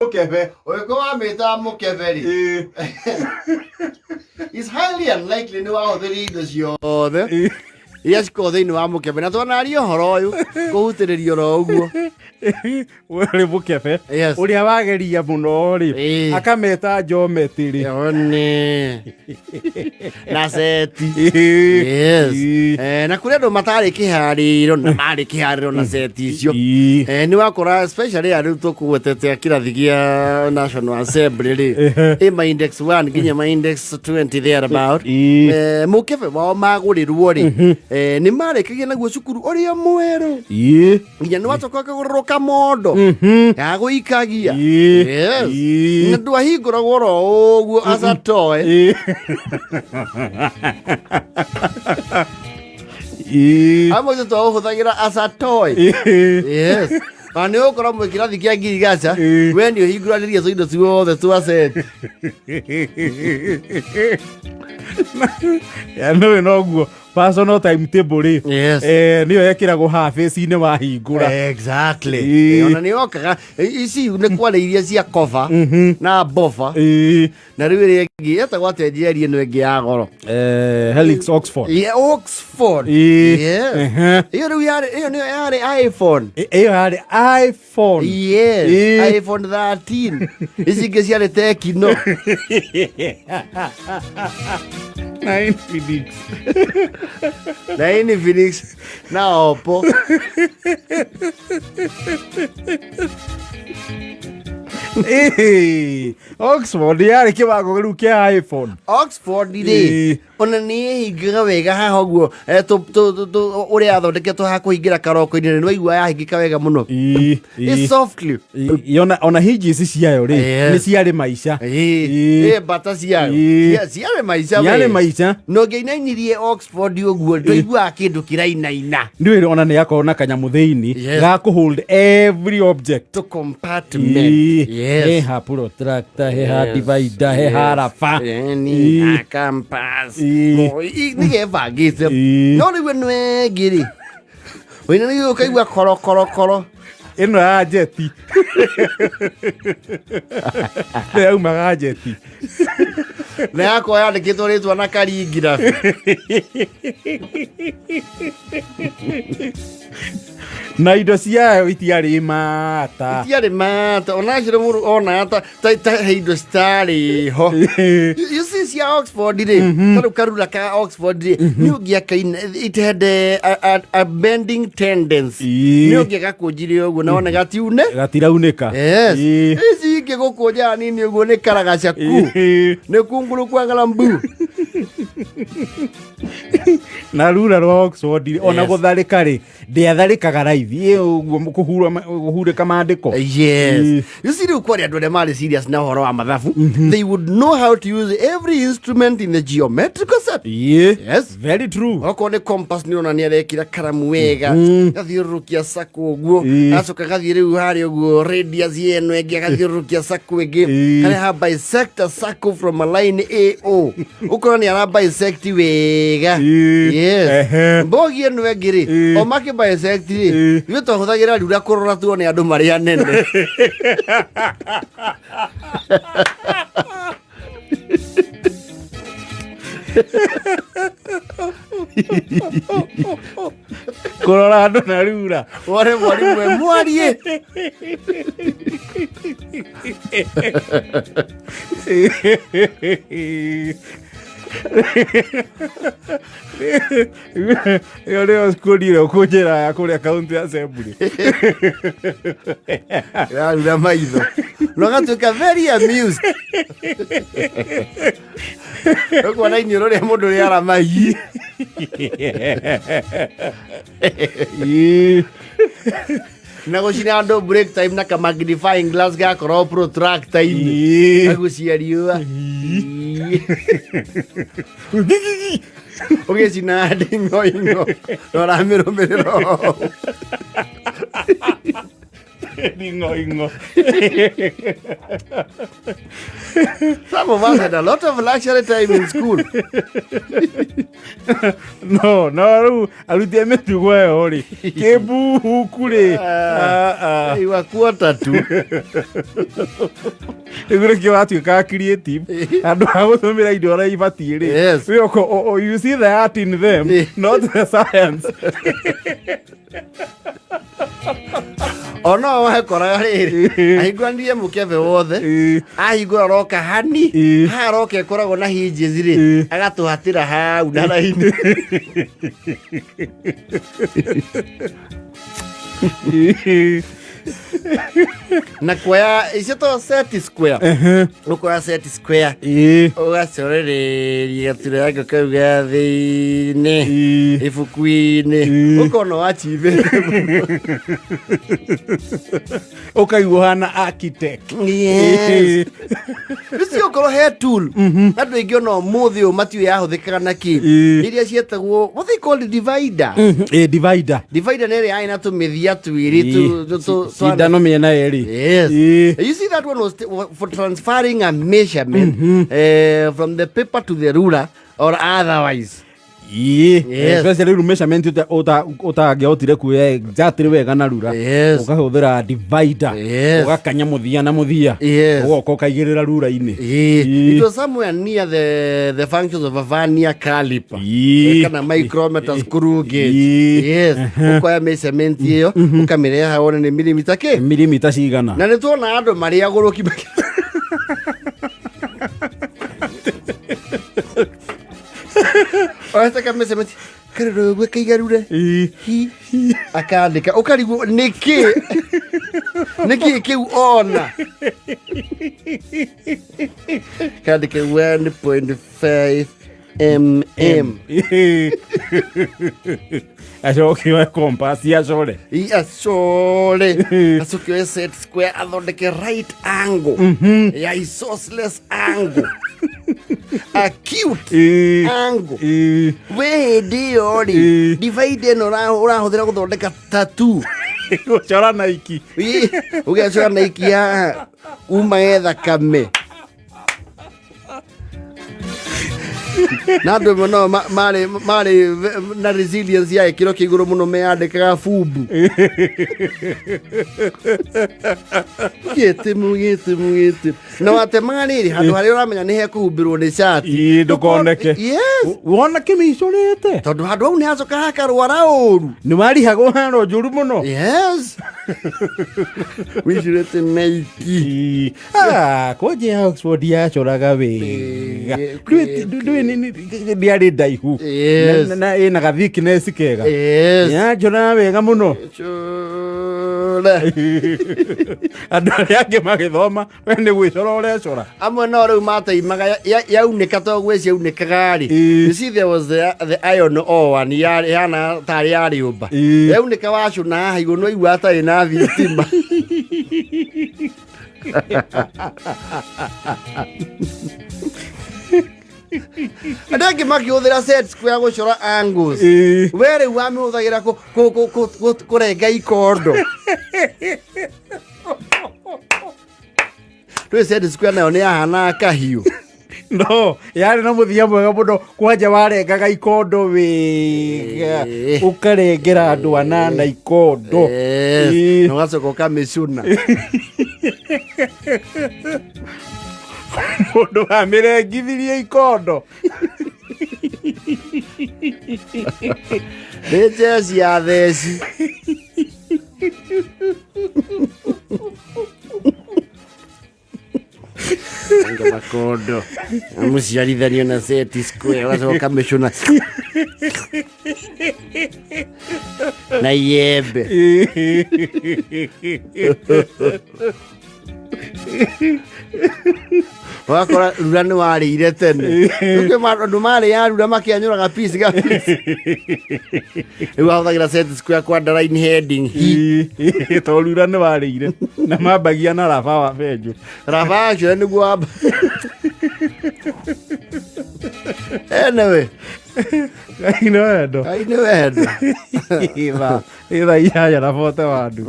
mũkebe ũrĩkũ wamĩta mũkebe rĩ is highly unlikely nĩ wahũthĩrire indo ciothe iria cikoragwo thĩinĩ wa mũkebe na twanaria ũhoro ũyũ kũhutĩrĩrio ro ũguo ũrĩ mũkebe ũrĩa wageria mũno rĩ akameta Geometrical na seti na kũrĩ andũ matarĩ kĩharĩro na marĩ kĩharĩro na seti icio nĩ wakora especially rĩu tũkũgwetete kĩrathi gĩa National Assembly rĩ ma index 1 nginya ma index 20 there about mũkebe wao magũrĩrwo rĩ nĩ marĩkagia naguo cukuru ũrĩa mwerũ nginya nĩ wacoka kũgũrĩrwo kamondo ya gũikagia na ndwahingũragwo ro ũguo acatoe amwe twahũthagĩra acatoe na nĩ ũkorwo mwĩ kĩrathi kĩa ngirigaca we nĩ ũhingũranĩrie tũindo tuothe twa seti nĩwe noguo personal timetable rĩ nĩyo yekĩragwo habace-inĩ wahingũra exactly ona nĩ yokaga ici nĩ kwarĩ iria cia koba na bofa na rĩu ĩrĩa ĩngĩ etagwo atĩ njerie ĩno ĩngĩ ya goro Helix Oxford Oxford iyo rĩu ĩyo nĩyo yarĩ iPhone ĩyo yarĩ iPhone iPhone 13 ici ingĩ ciarĩ Tekino na Infinix na Oppo Oxford yarĩ kĩwango rĩu kĩa iPhone Oxford rĩ ona nĩ hingaga wega haha ũguo ũrĩa athondeketwo ha kũhingĩra karoko-inĩ nĩ waigua yahingĩka wega mũno softly ona hinji ici ciayo rĩ nĩ ciarĩ maica mbata ciayo ciarĩ maica no ngĩinainirie Oxford ũguo ndũiguaga kĩndũ kĩrainaina nĩwĩrĩ ona nĩ akorwo na kanyamũ thĩinĩ ga kũhold every object to compartment heha protractor heha divider heha raba ni compass nĩgebangĩte no rĩu ĩno ĩngĩ rĩ wĩna nĩ ũkaigua koro ĩno ya jeti nĩ yaumaga jeti na yakwa yandĩkĩtwo rĩtwa na karingirabi na indo ciayo itiarĩ mata ona cirĩ mũndũ ona ta he indo citarĩ ho ici cia Oxford rĩ tarĩu karura ka Oxford rĩ nĩ ũngĩaka it had a bending tendency nĩ ũngĩgakũnjire ũguo na one gatiraunĩka ici ingĩ gũkũnja nini ũguo nĩ karagacaku nĩ kungurukwa galambu na rura rwa Oxford ona gũtharĩka rĩ ndĩatharĩkaga raithi ũguo kũhurĩka mandĩko ici rĩu kwarĩ andũ arĩa marĩ serious na ũhoro wa mathabu they would know how to use every instrument in the geometrical set very true okorwo nĩ compass nĩ ona nĩ arekĩra karamu wega gathiũrũrũkia sako ũguo agacoka gathiĩ rĩu harĩa ũguo radius ĩno ĩngĩ agathiũrũrũkia sako ĩngĩ karĩa ha bisect a circle from a line AO ũkorwo nĩ ara bisect wega mbogi ĩno ĩngĩ rĩ o makĩ bisect rĩ ithuĩ twahũthagĩra rura kũrora tuone andũ marĩ anene kũrora andũ na rura wore mwarimũ mwarie ĩyo nĩyo cukuru ĩrĩa ũkũnjĩra ya kũrĩa county assembly rura maitho na ũgatuĩka very amused ũkuona iniũrũ rĩa mũndũ rĩara mai na gũcina andũ break time na ka magnifying glass gakorwo protractor-inĩ kagucia riũa ũgĩcina nding'oing'o na ũramĩrũmĩrĩra Ingo. Some of us had a lot of luxury time in school. No, arutia mĩtugo ĩyo rĩ kĩbuku rĩ Iwa quarter tu. rĩu nĩkĩo watuĩkaga creative andũ a gũtũmĩra indo ũrĩa ibatiĩ rĩ Yes. you see the art in them not the science. Ono wakoraga rĩrĩ ahingũranirie mũkebe wothe ahingũra roka hani haroka ĩkoragwo na hinges rĩ agatũhatĩra hau na raini. Na kuoya icio to set square ũkoya set square ũgacorereria gaturĩ gako kau ga thĩinĩ ibuku-inĩ ũkona wachivĩte ũkaigua hana architect. Yes. Rĩcio okorwo he tool andũ aingĩ ona ũmũthĩ ũyũ matiũĩ yahũthĩkaga na kĩ iria cietagwo what they call divider. Divider Divider nĩ ĩrĩa yarĩ na tũmĩthia twĩrĩ cindano mĩena ĩrĩ. Yes. You see that one was for transferring a measurement from the paper to the ruler or otherwise. Yes. Especially measurement ũtangĩahotire kuoya exactly wega na rura ũkahũthĩra divider ũgakanya mũthia na mũthia ũgoka ũkaigĩrĩra rura-inĩ. It was somewhere near the functions of a vernier caliper kana micrometer screw gauge. Yes. Ũkoya measurement ĩyo ũkamĩreha wone nĩ milimita kĩ milimita cigana na nĩ tuona andũ marĩ agũrũki Oetaka measurement karero gwĩkaigarure akandĩka ũkarigwo nĩkĩ kĩu ona kandĩka 1.5 mm acokiwe compass acore acokiwe set square athondeke right angle ya isosceles angle acute angle we ndio ri divide no ũrahũthĩra gũthondeka tattoo gũcora na iki ũgecora na iki ya uma thakame na andũ amwe no marĩ na resilience ya gĩkĩro kĩa igũrũ mũno meyandĩkaga bumbu gĩtĩmu na watemaga rĩrĩ handũ harĩa ũramenya nĩ hekũhumbĩrwo nĩ cati ndũkoneke wona kĩmĩicorĩte tondũ handũ hau nĩ hacoka hakarwara ũru nĩ warihagwo hano njũru mũno. Yes. wĩcurĩte na iki kwanje ya Oxford yacoraga wega ndiarĩ ndaihu na ĩna ga thickness kega yacora wega mũno andũ arĩa angĩ magĩthoma we nĩ gwĩcora ũrecora amwe no rĩu mataimaga yaunĩka to gwĩciaunĩkaga rĩ you see there was the iron one yana tarĩ ya rĩũmba yaunĩka wacuna haha igũrũ no igua atarĩ na thitima andũ angĩ makĩhũthĩra set square gũcora angles we rĩu wamĩhũthagĩra kũrenga ikondo rĩu set square nayo nĩ yahanaga kahiũ no yarĩ na mũthia mwega mũno kwanja warengaga ikondo wega ũkarengera andũ anana ikondo na ũgacoka ũkamĩcuna mũndũ wamĩrengithirie ikondo nĩ njeci ya theci anga makondo mũciarithanio na set square ũgacoka ũkamĩcuna na iembe wakora rura nĩ warĩire tene andũ marĩa rura makĩanyũraga piece ga piece rĩu wahũthagĩra set square kwa underline heading to rura nĩ warĩire na mambagia na raba wa benjũ raba acio nĩguo wamba anyway Ngai nĩ wendo itha 8 na 4 wandu